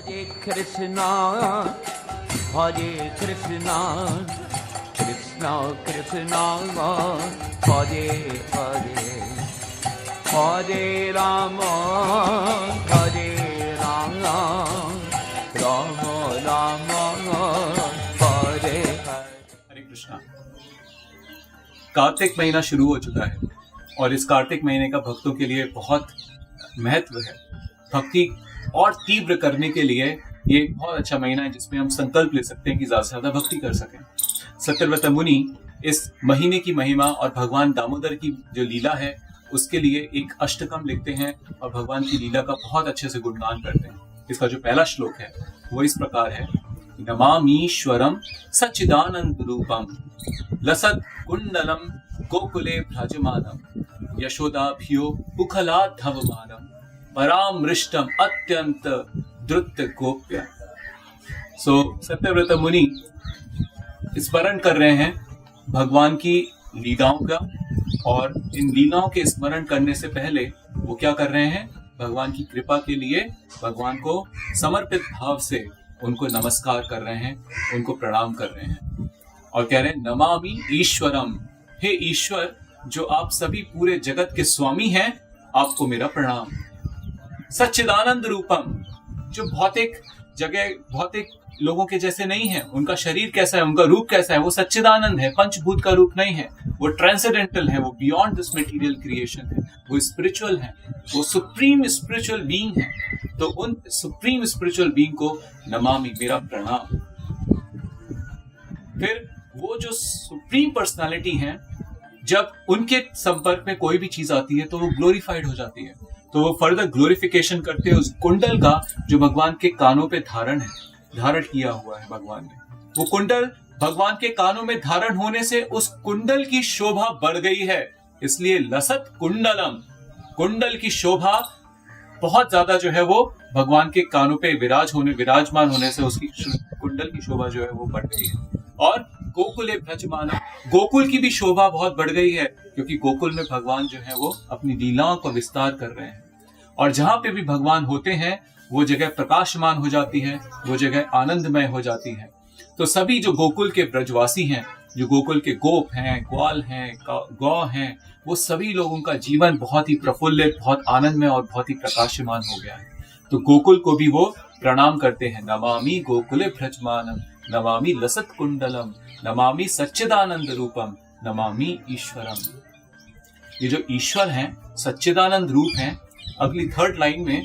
Hare Krishna, Hare Krishna, Krishna Krishna, Hare Hare, Hare Rama, Hare Rama, Rama Rama, Hare Hare. हरे कृष्णा। कार्तिक महीना शुरू हो चुका है और इस कार्तिक महीने का भक्तों के लिए बहुत महत्व है। भक्ति और तीव्र करने के लिए ये एक बहुत अच्छा महीना है जिसमें हम संकल्प ले सकते हैं कि ज्यादा से ज्यादा भक्ति कर सकें। सत्यव्रत मुनि इस महीने की महिमा और भगवान दामोदर की जो लीला है उसके लिए एक अष्टकम लिखते हैं और भगवान की लीला का बहुत अच्छे से गुणगान करते हैं। इसका जो पहला श्लोक है वो इस प्रकार है। नमामीश्वरम सच्चिदानंद रूपम लसत कुंडलम गोकुले भ्राजमानम यशोदाभियो पुखलाधवमानम परामृष्टम अत्यंत द्रुत गोप्य। सत्यव्रत मुनि स्मरण कर रहे हैं भगवान की लीलाओं का, और इन लीलाओं के स्मरण करने से पहले वो क्या कर रहे हैं, भगवान की कृपा के लिए भगवान को समर्पित भाव से उनको नमस्कार कर रहे हैं, उनको प्रणाम कर रहे हैं और कह रहे हैं नमामि ईश्वरम, हे ईश्वर जो आप सभी पूरे जगत के स्वामी हैं, आपको मेरा प्रणाम। सच्चिदानंद रूपम, जो भौतिक जगह भौतिक लोगों के जैसे नहीं है, उनका शरीर कैसा है, उनका रूप कैसा है, वो सच्चिदानंद है, पंचभूत का रूप नहीं है, वो ट्रांसेंडेंटल है, वो बियॉन्ड दिस मटेरियल क्रिएशन है, वो स्पिरिचुअल है, वो सुप्रीम स्पिरिचुअल बीइंग है। तो उन सुप्रीम स्पिरिचुअल बीइंग को नमामि, मेरा प्रणाम। फिर वो जो सुप्रीम पर्सनालिटी है, जब उनके संपर्क में कोई भी चीज आती है तो वो ग्लोरीफाइड हो जाती है, तो वो फर्दर ग्लोरिफिकेशन करते हैं उस कुंडल का जो भगवान के कानों पे धारण किया हुआ है भगवान ने। वो कुंडल भगवान के कानों में धारण होने से उस कुंडल की शोभा बढ़ गई है, इसलिए लसत कुंडलम, कुंडल की शोभा बहुत ज्यादा जो है वो भगवान के कानों पे विराजमान होने से उसकी कुंडल की शोभा जो है वो बढ़ गई है। और गोकुले भ्रजमानम, गोकुल की भी शोभा बहुत बढ़ गई है, क्योंकि गोकुल में भगवान जो है वो अपनी लीलाओं का विस्तार कर रहे हैं, और जहां पे भी भगवान होते हैं वो जगह प्रकाशमान हो जाती है, वो जगह आनंदमय हो जाती है। तो सभी जो गोकुल के ब्रजवासी हैं, जो गोकुल के गोप हैं, ग्वाल हैं, गौ हैं, वो सभी लोगों का जीवन बहुत ही प्रफुल्लित, बहुत आनंदमय और बहुत ही प्रकाशमान हो गया है। तो गोकुल को भी वो प्रणाम करते हैं। नमामि गोकुले भ्रजमानम, नमामि लसत कुंडलम, नमामि सच्चिदानंद रूपम, नमामि ईश्वरम। ये जो ईश्वर हैं, सच्चिदानंद रूप हैं, अगली थर्ड लाइन में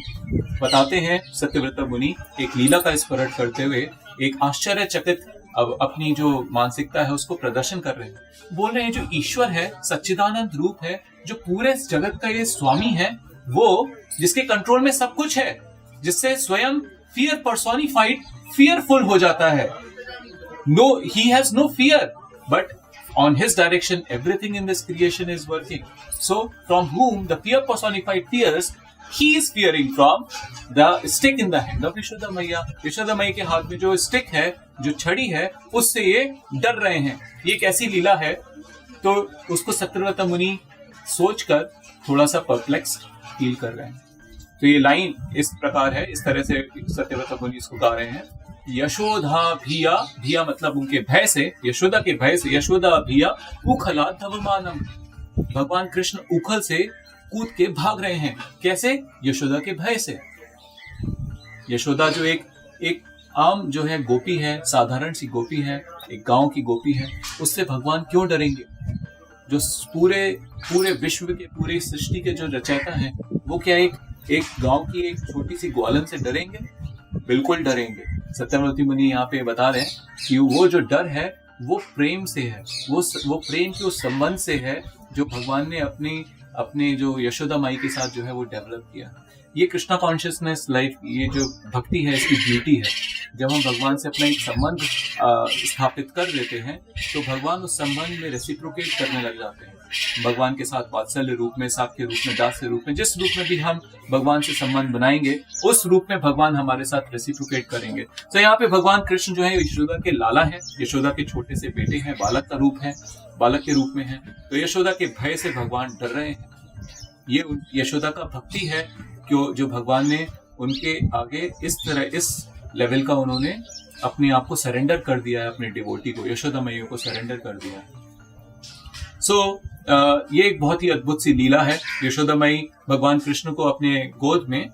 बताते हैं सत्यव्रत मुनि एक लीला का स्मरण करते हुए एक आश्चर्यचकित अब अपनी जो मानसिकता है उसको प्रदर्शन कर रहे हैं। बोल रहे हैं जो ईश्वर है, सच्चिदानंद रूप है, जो पूरे जगत का ये स्वामी है, वो जिसके कंट्रोल में सब कुछ है, जिससे स्वयं फियर पर्सोनिफाइड fearful हो जाता है। No, he has no fear, but on his direction everything in this creation is working. So from whom the fear personified fears, he is fearing from the stick in the hand of Yashoda मैया। यशोदा मैया के हाथ में जो stick है, जो छड़ी है, उससे ये डर रहे हैं। ये कैसी लीला है? तो उसको सत्यव्रत मुनि सोचकर थोड़ा सा परप्लेक्स फील कर रहे हैं। तो ये लाइन इस प्रकार है, इस तरह से सत्यव्रत मुनि इसको गा रहे हैं। यशोदा भिया, भिया मतलब उनके भय से, यशोदा के भय से, यशोदा भिया उखलाधवमानम, भगवान कृष्ण उखल से कूद के भाग रहे हैं। कैसे? यशोदा के भय से। यशोदा जो एक आम जो है गोपी है, साधारण सी गोपी है, एक गांव की गोपी है, उससे भगवान क्यों डरेंगे? जो पूरे विश्व के, पूरी सृष्टि के जो रचयिता है, वो क्या एक गांव की एक छोटी सी ग्वालन से डरेंगे? बिल्कुल डरेंगे। सत्यव्रत मुनि यहाँ पे बता रहे हैं कि वो जो डर है वो प्रेम से है, वो प्रेम के उस संबंध से है जो भगवान ने अपने जो यशोदा माई के साथ जो है वो डेवलप किया। ये कृष्णा कॉन्शियसनेस लाइफ, ये जो भक्ति है, इसकी ब्यूटी है। जब हम भगवान से अपना एक संबंध स्थापित कर देते हैं तो भगवान उस संबंध में रेसिप्रोकेट करने लग जाते हैं। भगवान के साथ वात्सल्य रूप में, साख्य रूप में, दास्य रूप में, जिस रूप में भी हम भगवान से संबंध बनाएंगे उस रूप में भगवान हमारे साथ रेसिप्रोकेट करेंगे। तो यहाँ पे भगवान कृष्ण जो है यशोदा के लाला है, यशोदा के छोटे से बेटे हैं, बालक का रूप है, बालक के रूप में है। तो यशोदा के भय से भगवान डर रहे हैं। ये यशोदा का भक्ति है जो भगवान ने उनके आगे इस तरह इस लेवल का उन्होंने अपने आप को सरेंडर कर दिया है, अपने डिवोटी को, यशोदा मैया को सरेंडर कर दिया है। ये एक बहुत ही अद्भुत सी लीला है। यशोदा माई भगवान कृष्ण को अपने गोद में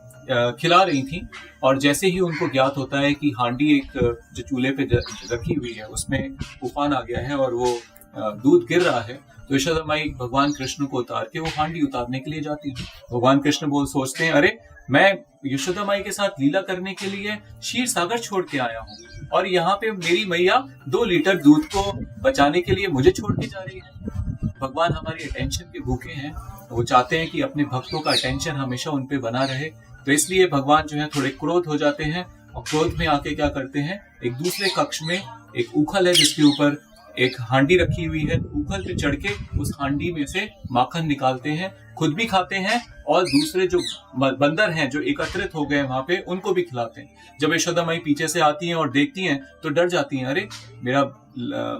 खिला रही थी, और जैसे ही उनको ज्ञात होता है कि हांडी एक जो चूल्हे पे रखी हुई है उसमें तूफान आ गया है और वो दूध गिर रहा है, तो यशोदा माई भगवान कृष्ण को उतार के वो हांडी उतारने के लिए जाती है। भगवान कृष्ण सोचते हैं, अरे मैं यशोदा माई के साथ लीला करने के लिए क्षीर सागर छोड़ के आया हूँ, और यहाँ पे मेरी मैया 2 लीटर दूध को बचाने के लिए मुझे छोड़ के जा रही है। भगवान हमारी अटेंशन के भूखे हैं, वो चाहते हैं कि अपने भक्तों का अटेंशन हमेशा उन पे बना रहे, तो इसलिए भगवान जो है थोड़े क्रोध हो जाते हैं, और क्रोध में आके क्या करते हैं, एक दूसरे कक्ष में एक उखल है जिसके ऊपर एक हांडी रखी हुई है, उखल पे चढ़ के उस हांडी में से माखन निकालते हैं, खुद भी खाते हैं और दूसरे जो बंदर हैं जो एकत्रित हो गए वहां पे उनको भी खिलाते हैं। जब यशोदा माई पीछे से आती हैं और देखती हैं तो डर जाती हैं, अरे मेरा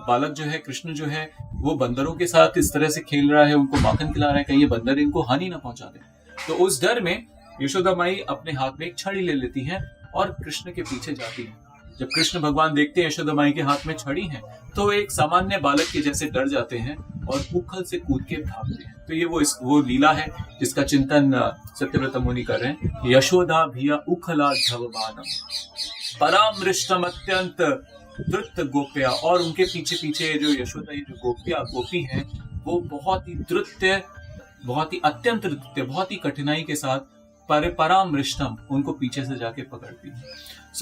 बालक जो है कृष्ण जो है वो बंदरों के साथ इस तरह से खेल रहा है, उनको माखन खिला रहा है, कहीं ये बंदर इनको हानि ना पहुंचा दे। तो उस डर में यशोदा माई अपने हाथ में एक छड़ी ले लेती हैं और कृष्ण के पीछे जाती है। जब कृष्ण भगवान देखते हैं यशोदा माई के हाथ में छड़ी है, तो एक सामान्य बालक के जैसे डर जाते हैं और उखल से कूद के भागते हैं। तो ये वो लीला है जिसका चिंतन सत्यव्रत मुनि कर रहे हैं। यशोदा भिया उखला धवमानम परामृष्टम अत्यंत द्रुत गोप्या, और उनके पीछे पीछे जो यशोदा ये जो गोपी है वो बहुत ही द्रुत्य, बहुत ही अत्यंत द्रुत्य, बहुत ही कठिनाई के साथ परामृष्टम उनको पीछे से जाके पकड़ती है।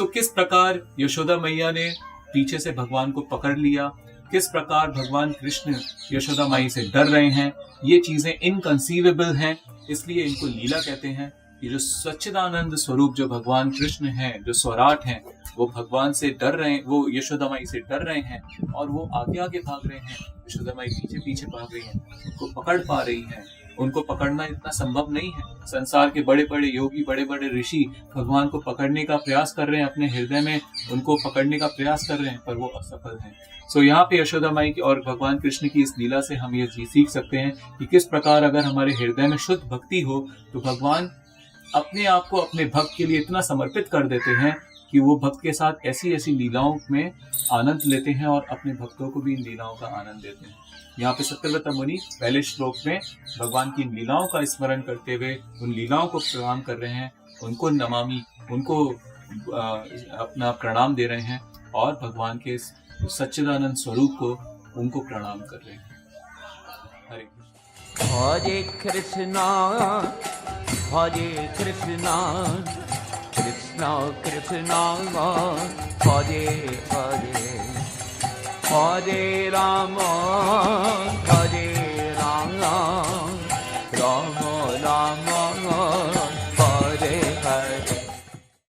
किस प्रकार यशोदा मैया ने पीछे से भगवान को पकड़ लिया, किस प्रकार भगवान कृष्ण यशोदा माई से डर रहे हैं, ये चीजें इनकंसीवेबल हैं, इसलिए इनको लीला कहते हैं। ये जो सच्चिदानंद स्वरूप जो भगवान कृष्ण हैं, जो स्वराट हैं, वो भगवान से डर रहे हैं, वो यशोदा माई से डर रहे हैं और वो आगे आगे भाग रहे हैं, यशोदा माई पीछे पीछे भाग रही हैं, उनको पकड़ पा रही हैं। उनको पकड़ना इतना संभव नहीं है। संसार के बड़े बड़े योगी, बड़े बड़े ऋषि भगवान को पकड़ने का प्रयास कर रहे हैं, अपने हृदय में उनको पकड़ने का प्रयास कर रहे हैं, पर वो असफल हैं। यहाँ पे यशोदा माई की और भगवान कृष्ण की इस लीला से हम ये सीख सकते हैं कि किस प्रकार अगर हमारे हृदय में शुद्ध भक्ति हो तो भगवान अपने आप को अपने भक्त के लिए इतना समर्पित कर देते हैं कि वो भक्त के साथ ऐसी ऐसी लीलाओं में आनंद लेते हैं और अपने भक्तों को भी इन लीलाओं का आनंद देते हैं। यहाँ पे सत्यव्रत मुनि पहले श्लोक में भगवान की लीलाओं का स्मरण करते हुए उन लीलाओं को प्रणाम कर रहे हैं, उनको नमामि, उनको अपना प्रणाम दे रहे हैं और भगवान के सच्चिदानंद स्वरूप को उनको प्रणाम कर रहे हैं। हरे कृष्णा कृष्णा कृष्णा हरे हरे हरे राम